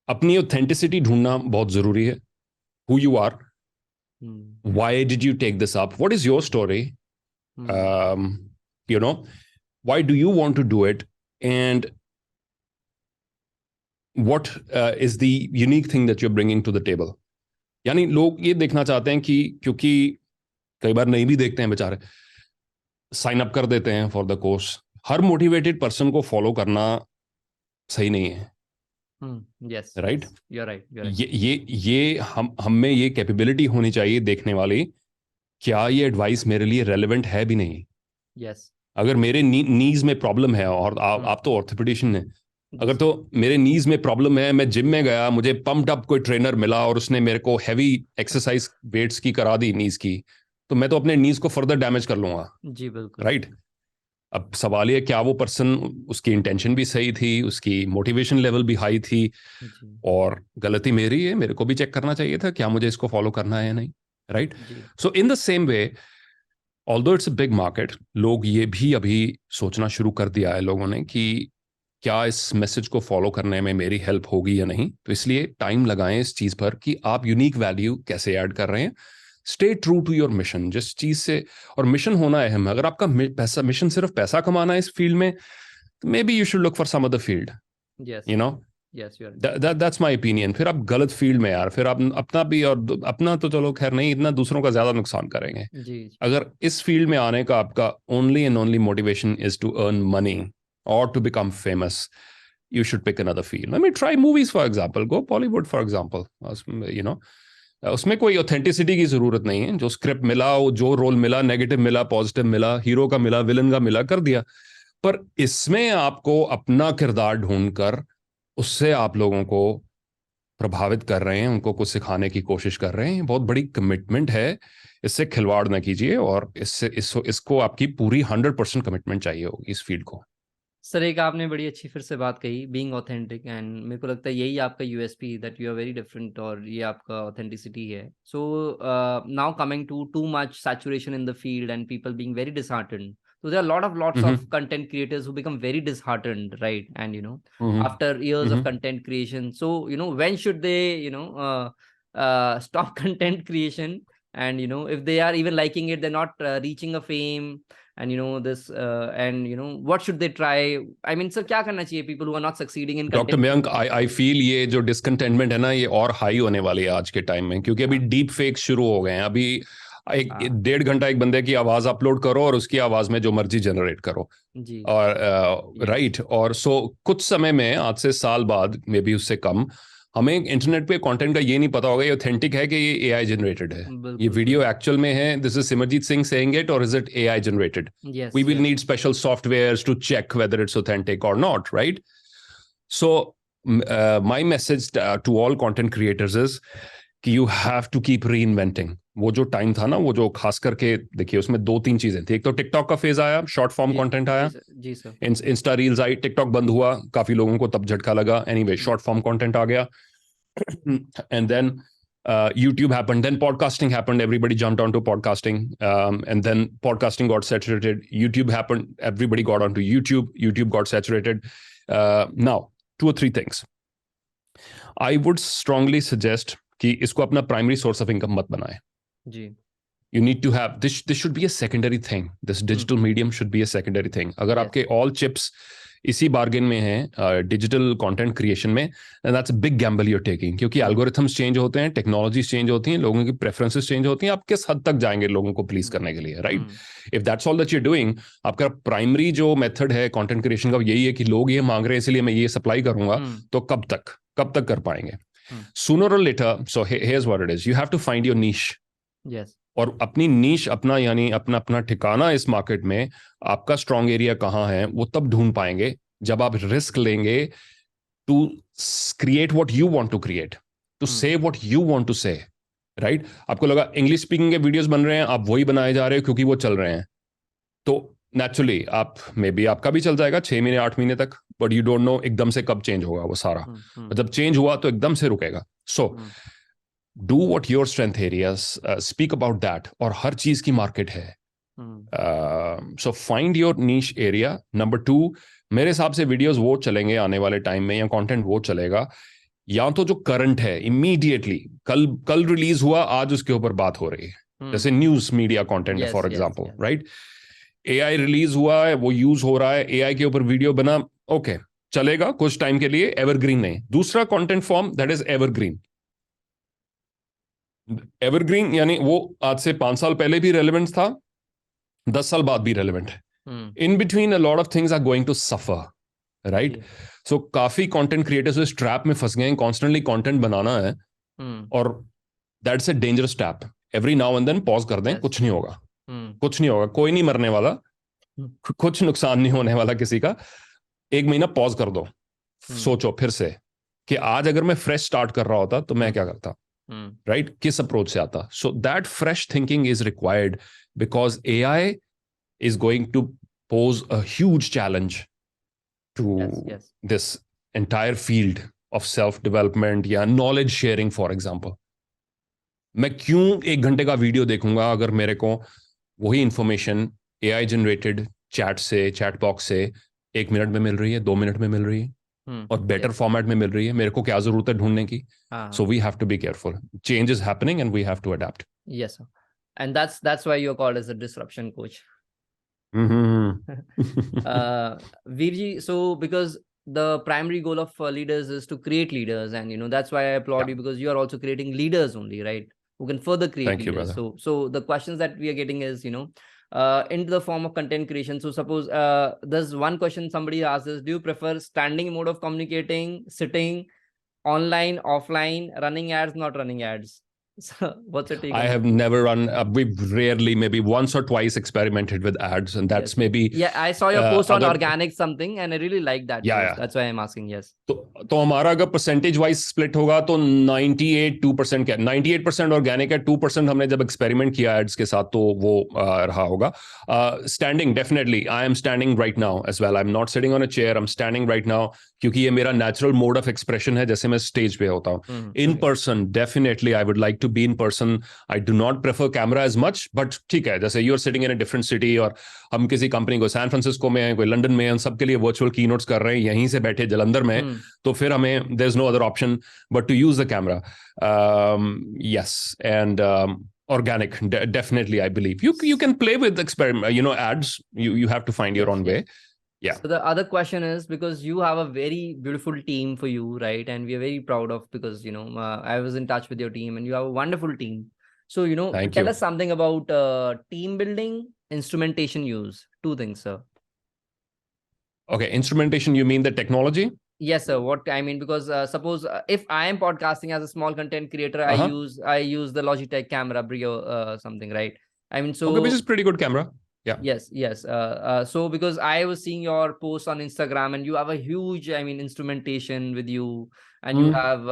अपनी ऑथेंटिसिटी ढूंढना बहुत जरूरी है। Who you are, why did you take this up, what is your story, why do you want to do it, and what is the unique thing that you're bringing to the table। यानी लोग ये देखना चाहते हैं कि, क्योंकि कई बार नहीं भी देखते हैं बेचारे, साइन अप कर देते हैं for the course. Her motivated person को फॉलो करना सही नहीं है। yes, राइट, you're right, ये हम में ये कैपेबिलिटी होनी चाहिए देखने वाली, क्या ये एडवाइस मेरे लिए रेलेवेंट है भी नहीं। yes, अगर मेरे नीज में प्रॉब्लम है, और आप तो ऑर्थोपेडिशियन हैं, अगर तो मेरे नीज में प्रॉब्लम है, मैं जिम में गया, मुझे पम्प्ड अप कोई ट्रेनर मिला और उसने मेरे को हैवी एक्सरसाइज वेट्स की करा दी नीज की, तो मैं तो अपने नीज को फर्दर डैमेज कर लूंगा। जी बिल्कुल, राइट। अब सवाल ये, क्या वो पर्सन, उसकी इंटेंशन भी सही थी, उसकी मोटिवेशन लेवल भी हाई थी, और गलती मेरी है, मेरे को भी चेक करना चाहिए था क्या मुझे इसको फॉलो करना है या नहीं। Right. So in the same way, although it's a big market, लोग ये भी अभी सोचना शुरू कर दिया है लोगों ने कि क्या इस मैसेज को फॉलो करने में मेरी हेल्प होगी या नहीं। तो इसलिए टाइम लगाएं इस चीज पर कि आप यूनिक वैल्यू कैसे ऐड कर रहे हैं। Stay true to your mission, जिस चीज से, और मिशन होना अहम है। अगर आपका पैसा मिशन सिर्फ पैसा कमाना है इस फील्ड में, तो may be you should look for some other field, you know. That's my opinion. फिर आप गलत फील्ड में यार, फिर आप अपना भी, और अपना तो चलो खैर नहीं, इतना दूसरों का ज्यादा नुकसान करेंगे। अगर इस फील्ड में आने का आपका only and only motivation is to earn money और to become famous, you should pick another field. I mean, try movies for example, go Bollywood for example, you know, उसमें कोई ऑथेंटिसिटी की जरूरत नहीं है। जो स्क्रिप्ट मिला, जो रोल मिला, नेगेटिव मिला, पॉजिटिव मिला, हीरो का मिला, विलन का मिला, कर दिया। पर इसमें आपको अपना किरदार ढूंढकर उससे आप लोगों को प्रभावित कर रहे हैं, उनको कुछ सिखाने की कोशिश कर रहे हैं। बहुत बड़ी कमिटमेंट है, इससे खिलवाड़ ना कीजिए, और इसको आपकी पूरी 100% कमिटमेंट चाहिए होगी इस फील्ड को। सर एक आपने बड़ी अच्छी फिर से बात कही, बीइंग ऑथेंटिक, एंड मेरे को लगता है यही आपका USP, that you are very different, और ये आपका ऑथेंटिसिटी है। So now coming to much saturation in the field and people being very disheartened, so there are lots of content creators who become very disheartened, right? And after years of content creation, so when should they stop content creation, and if they are even liking it, they're not reaching a fame, and this and what should they try? I mean, sir, क्या करना चाहिए people who are not succeeding in doctor Mayank, I feel ये जो discontentment है ना, ये और high होने वाली है आज के टाइम में, क्योंकि अभी डीप फेक शुरू हो गए हैं। अभी एक 1.5 घंटा एक बंदे की आवाज अपलोड करो और उसकी आवाज में जो मर्जी जनरेट करो जी। और राइट, और सो कुछ समय में, आज से साल बाद, मे बी उससे कम, हमें इंटरनेट पे कंटेंट का ये नहीं पता होगा ये ऑथेंटिक है कि ये एआई जनरेटेड है, ये वीडियो एक्चुअल में है, this is Simarjeet Singh saying it, और is it AI generated. We will need special softwares to check whether it's authentic और not, right? So my message to all content creators is कि you have to keep reinventing. वो जो time था ना, वो जो खास करके देखिए, उसमें 2-3 चीजें थी। एक तो टिकटॉक का फेज आया, शॉर्ट फॉर्म कंटेंट आया, जी सर, इंस्टा रील्स आई, टिकटॉक बंद हुआ, काफी लोगों को तब झटका लगा। एनीवे, शॉर्ट फॉर्म कंटेंट आ गया, and then YouTube happened, then podcasting happened, everybody jumped onto podcasting, and then podcasting got saturated, YouTube happened, everybody got onto YouTube got saturated. Now 2 or 3 things. I would strongly suggest कि इसको अपना primary source of income मत बनाए जी। you need to have this should be a secondary thing. This digital medium should be a secondary thing. अगर Yes. आपके all chips इसी bargain में हैं डिजिटल कंटेंट क्रिएशन में, and that's a big gamble you're taking, क्योंकि algorithms change होते हैं, technologies change होती हैं, लोगों की प्रेफरेंसेस चेंज होती हैं, आप किस हद तक जाएंगे लोगों को प्लीज करने के लिए, right? If that's all that you doing, आपका प्राइमरी जो मेथड है कंटेंट क्रिएशन का यही है कि लोग ये मांग रहे हैं इसलिए मैं ये सप्लाई करूंगा, तो कब तक कर पाएंगे? Sooner or later, so here's what it is, you have to find your niche. Yes. और अपनी नीश, अपना यानी अपना ठिकाना इस मार्केट में, आपका स्ट्रॉन्ग एरिया कहाँ है, वो तब ढूंढ पाएंगे जब आप रिस्क लेंगे to create what you want to create, to say what you want to say, right? आपको लगा इंग्लिश स्पीकिंग के वीडियोस बन रहे हैं, आप वही बनाए जा रहे हो क्योंकि वो चल रहे हैं, तो नेचुरली आप मे बी आपका भी चल जाएगा 6 महीने 8 महीने तक, बट यू डोंट नो एकदम से कब चेंज होगा वो सारा। जब चेंज हुआ तो एकदम से रुकेगा। सो do what your strength areas, speak about that, और हर चीज की मार्केट है। So find your niche area. Number 2, मेरे हिसाब से वीडियोस वो चलेंगे आने वाले टाइम में, या कंटेंट वो चलेगा या तो जो करंट है इमीडिएटली, कल रिलीज हुआ, आज उसके ऊपर बात हो रही है, जैसे न्यूज मीडिया कंटेंट है for example, right? AI release हुआ है, वो यूज हो रहा है, एआई के ऊपर वीडियो बना, ओके चलेगा कुछ टाइम के लिए, एवरग्रीन नहीं। दूसरा content form that is evergreen. Evergreen यानी वो आज से 5 साल पहले भी रेलेवेंट था, 10 साल बाद भी रेलेवेंट है। In between a lot of things are going to suffer, right? So काफी कंटेंट क्रिएटर्स इस ट्रैप में फंस गए हैं, कॉन्स्टेंटली कंटेंट बनाना है, और that's a dangerous trap. Every now and then pause कर दें, कुछ नहीं होगा, कुछ नहीं होगा, कोई नहीं मरने वाला, कुछ नुकसान नहीं होने वाला किसी का। 1 महीना पॉज कर दो, सोचो फिर से कि आज अगर मैं फ्रेश स्टार्ट कर रहा होता तो मैं क्या करता, राइट? किस अप्रोच से आता? So that fresh thinking is required, because AI is going to pose a huge challenge to this entire field of self development या नॉलेज शेयरिंग। फॉर एग्जाम्पल, मैं क्यों 1 घंटे का वीडियो देखूंगा अगर मेरे को वही इंफॉर्मेशन एआई जनरेटेड चैट से, चैट बॉक्स से 1 मिनट में मिल रही है, 2 मिनट में मिल रही है, और बेटर फॉर्मेट में मिल रही है? मेरे को क्या जरूरत है ढूंढने की? So we have to be careful. Change is happening and we have to adapt. Yes, sir. And that's why you're called as a disruption coach. Veerji, so because the primary goal of leaders is to create leaders, and that's why I applaud you, because you are also creating leaders only, right? Who can further create Thank leaders. You, brother. So the questions that we are getting is, into the form of content creation. So suppose there's one question somebody asks is, do you prefer standing mode of communicating, sitting, online, offline, running ads, not running ads? So what's your take? I have never run, we've rarely, maybe once or twice experimented with ads, and that's maybe... Yeah, I saw your post on organic something and I really like that. Yeah. That's why I'm asking, yes. तो हमारा अगर percentage wise split होगा तो 98% क्या 98% organic है, 2% हमने जब experiment किया एड्स के साथ तो वो रहा होगा। Standing, definitely I am standing right now as well, I am not sitting on a chair, I am standing right now, क्योंकि ये मेरा नेचुरल मोड ऑफ एक्सप्रेशन है, जैसे मैं स्टेज पे होता हूँ। In person definitely I would like to be in person. I do not prefer camera as much, but ठीक है, जैसे you are sitting in a different city, और हम किसी कंपनी को सैन फ्रांसिस्को में है, कोई लंदन में है, सबके लिए वर्चुअल की नोट्स कर रहे हैं, यहीं से बैठे जलंधर में, तो फिर हमें there's no other option but to use the camera. Yes, and organic, definitely, I believe you can play with experiment, ads. You have to find your own way. Yeah. So the other question is, because you have a very beautiful team for you, right? And we are very proud of, because I was in touch with your team and you have a wonderful team. So tell us something about team building, instrumentation use. 2 things, sir. Okay, instrumentation, you mean the technology? Yes, sir. What I mean, because suppose if I am podcasting as a small content creator, I use the Logitech camera, Brio something, right? I mean, so okay, which is pretty good camera. Yeah. Yes. So because I was seeing your posts on Instagram, and you have a huge, instrumentation with you, and you have,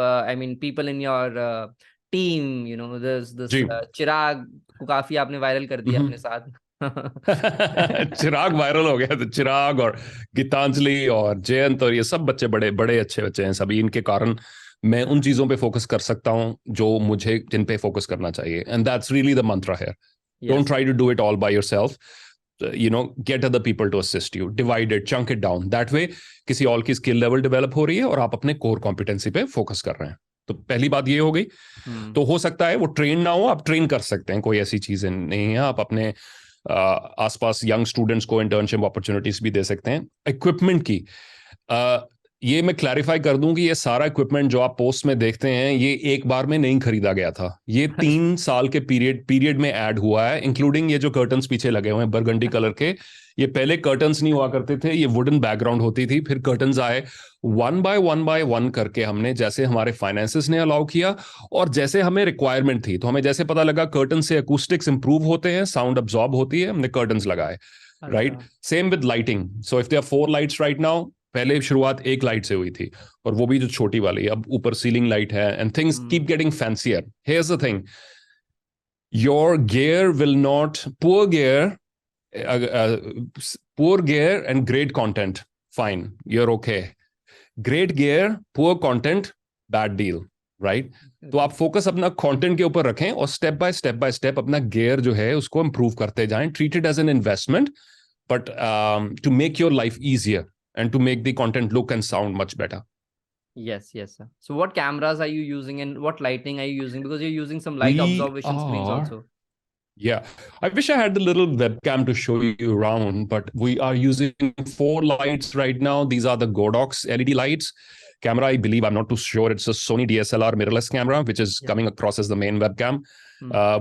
people in your team. There's this Chirag को काफी आपने viral कर दिया अपने साथ। चिराग viral हो गया, तो चिराग और गीतांजलि और जयंत और ये सब बच्चे बड़े बड़े अच्छे बच्चे हैं सभी। इनके कारण मैं उन चीजों पे फोकस कर सकता हूं जो मुझे, जिन पे फोकस करना चाहिए, and that's really the mantra here. Don't try to do it all by yourself. get other people to assist you, divide it, chunk it down. That way किसी और की स्किल लेवल डेवलप हो रही है और आप अपने कोर कॉम्पिटेंसी पे फोकस कर रहे हैं. तो पहली बात ये हो गई. तो हो सकता है वो ट्रेन ना हो, आप ट्रेन कर सकते हैं, कोई ऐसी चीजें नहीं है. आप अपने आसपास यंग स्टूडेंट्स को इंटर्नशिप अपॉर्चुनिटीज भी दे सकते हैं. इक्विपमेंट की ये मैं क्लैरिफाई कर दूं कि ये सारा इक्विपमेंट जो आप पोस्ट में देखते हैं ये एक बार में नहीं खरीदा गया था. ये 3 साल के पीरियड में ऐड हुआ है, इंक्लूडिंग ये जो कर्टन्स पीछे लगे हुए हैं बरगंडी कलर के. ये पहले कर्टन्स नहीं हुआ करते थे, ये वुडन बैकग्राउंड होती थी, फिर कर्टन्स आए. 1 बाय 1 करके हमने, जैसे हमारे फाइनेंसेस ने अलाउ किया और जैसे हमें रिक्वायरमेंट थी, तो हमें जैसे पता लगा कर्टन से अकूस्टिक्स इंप्रूव होते हैं, साउंड अब्जॉर्ब होती है, हमने कर्टन्स लगाए. Right. Same with lighting. So if there are 4 lights right now, पहले शुरुआत एक लाइट से हुई थी और वो भी जो छोटी वाली, अब ऊपर सीलिंग लाइट है. And things keep getting fancier. Here's the thing, your gear will not, poor gear and great content, fine, you're okay. Great gear, poor content, bad deal. Right. तो आप फोकस अपना कंटेंट के ऊपर रखें और step by step अपना gear जो है उसको इंप्रूव करते जाएं. Treat it as an investment, but to make your life easier and to make the content look and sound much better. Yes, sir. So what cameras are you using and what lighting are you using? Because you're using some light observation screens also. Yeah, I wish I had the little webcam to show you around, but we are using 4 lights right now. These are the Godox LED lights. Camera, I believe, I'm not too sure, it's a Sony DSLR mirrorless camera, which is coming across as the main webcam.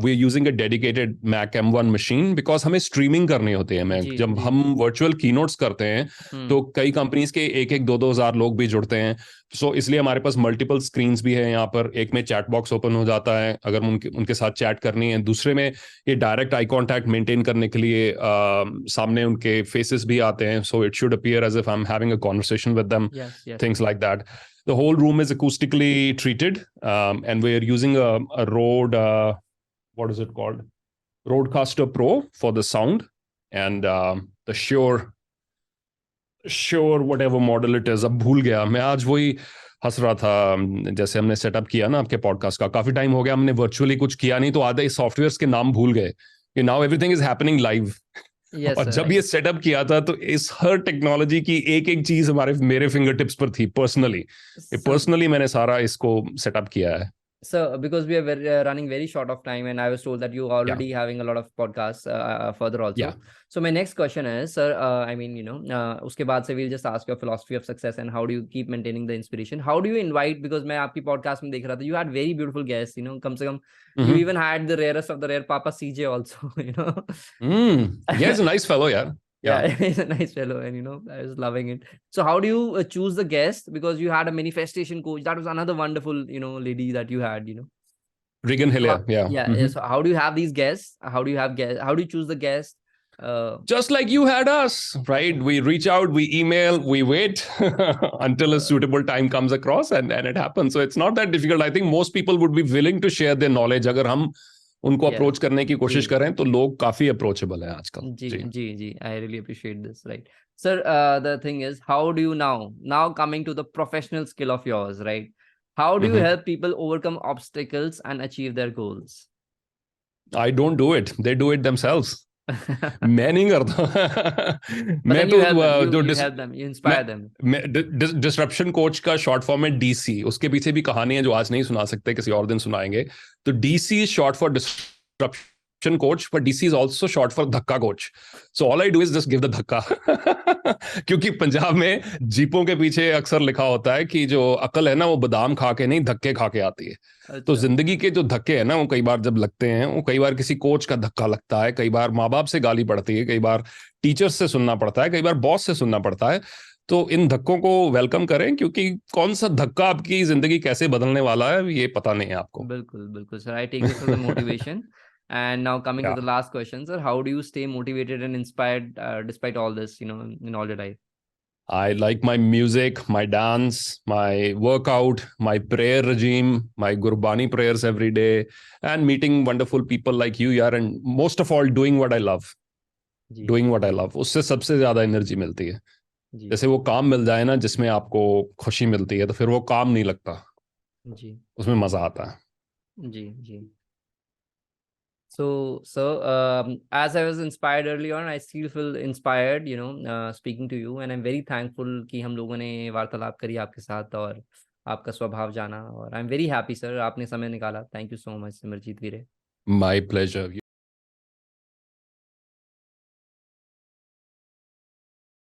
We are using a dedicated Mac M1 machine because हमें streaming करनी होती है. जब हम virtual keynotes करते हैं तो कई कंपनीज के 1-2 हज़ार लोग भी जुड़ते हैं. सो इसलिए हमारे पास मल्टीपल स्क्रीन्स भी है. यहाँ पर एक में चैट बॉक्स ओपन हो जाता है अगर उनके साथ चैट करनी है. दूसरे में ये डायरेक्ट आई कॉन्टैक्ट मेंटेन करने के लिए सामने उनके फेसेस भी आते हैं. So it should appear as if I am having a conversation with them, things like that. The whole room is acoustically treated, and we are using a Rode, what is it called? Rodecaster Pro for the sound, and the Shure whatever model it is. अब भूल गया मैं. आज वही हंस रहा था, जैसे हमने सेटअप किया ना आपके पॉडकास्ट का, काफी टाइम हो गया हमने वर्चुअली कुछ किया नहीं, तो आधे सॉफ्टवेयर्स के नाम भूल गए कि now everything is happening live. और जब ये सेटअप किया था तो इस हर टेक्नोलॉजी की एक एक चीज मेरे फिंगर टिप्स पर थी. पर्सनली मैंने सारा इसको सेटअप किया है. So because we are running very short of time and I was told that you already having a lot of podcasts further also. So my next question is, sir, I mean, उसके बाद से we'll just ask your philosophy of success and how do you keep maintaining the inspiration? How do you invite, because मैं आपकी podcast में देख रहा था, you had very beautiful guests, कम से कम you even had the rarest of the rare Papa CJ also, Yeah, he's a nice fellow, yeah. Yeah, he's a nice fellow, and I was loving it. So how do you choose the guest? Because you had a manifestation coach. That was another wonderful, lady that you had, Regan Hillier, yeah. Yeah. So how do you have these guests? How do you choose the guest? Just like you had us, right? We reach out, we email, we wait until a suitable time comes across, and it happens. So it's not that difficult. I think most people would be willing to share their knowledge. अगर हम उनको approach करने की कोशिश करें तो लोग काफी अप्रोचेबल हैं आजकल. जी, I really appreciate this, right? Sir, the thing is, how do you now coming to the professional skill of yours, right? How do you help people overcome obstacles and achieve their goals? I don't do it. They do it themselves. मैं नहीं करता. मैं तो you inspire them. Disruption coach का short form है DC. उसके पीछे भी कहानी है जो आज नहीं सुना सकते, किसी और दिन सुनाएंगे. तो DC is short for disruption coach, but DC is also short for धक्का coach. So all I do is just give the धक्का. क्योंकि पंजाब में जीपों के पीछे अक्सर लिखा होता है कि जो अकल है ना वो बादाम खा के नहीं धक्के खा के आती है. तो जिंदगी के जो धक्के हैं ना वो कई बार जब लगते हैं, वो कई बार किसी कोच का धक्का लगता है, कई बार माँ बाप से गाली पड़ती है, कई बार टीचर्स से सुनना पड़ता है, कई बार बॉस से सुनना पड़ता है. तो इन धक्कों को वेलकम करें, क्योंकि कौन सा धक्का आपकी जिंदगी कैसे बदलने वाला है ये पता नहीं है आपको. बिल्कुल sir. I take this as a motivation. And now coming to the last question, sir, how do you stay motivated and inspired despite all this, in all your life? I like my music, my dance, my workout, my prayer regime, my Gurbani prayers every day, and meeting wonderful people like you, yaar, and most of all doing what I love. Doing what I love. उससे सबसे ज्यादा energy मिलती है. जैसे वो काम मिल जाए ना जिसमें आपको खुशी मिलती है, तो फिर वो काम नहीं लगता. उसमें मजा आता है. जी. So, as I was inspired early on, I still feel inspired, speaking to you, and I'm very thankful कि हम लोगों ने वार्तालाप करी आपके साथ और आपका स्वभाव जाना, और I am very happy sir, आपने समय निकाला। Thank you so much Simarjeet वीरे। My pleasure.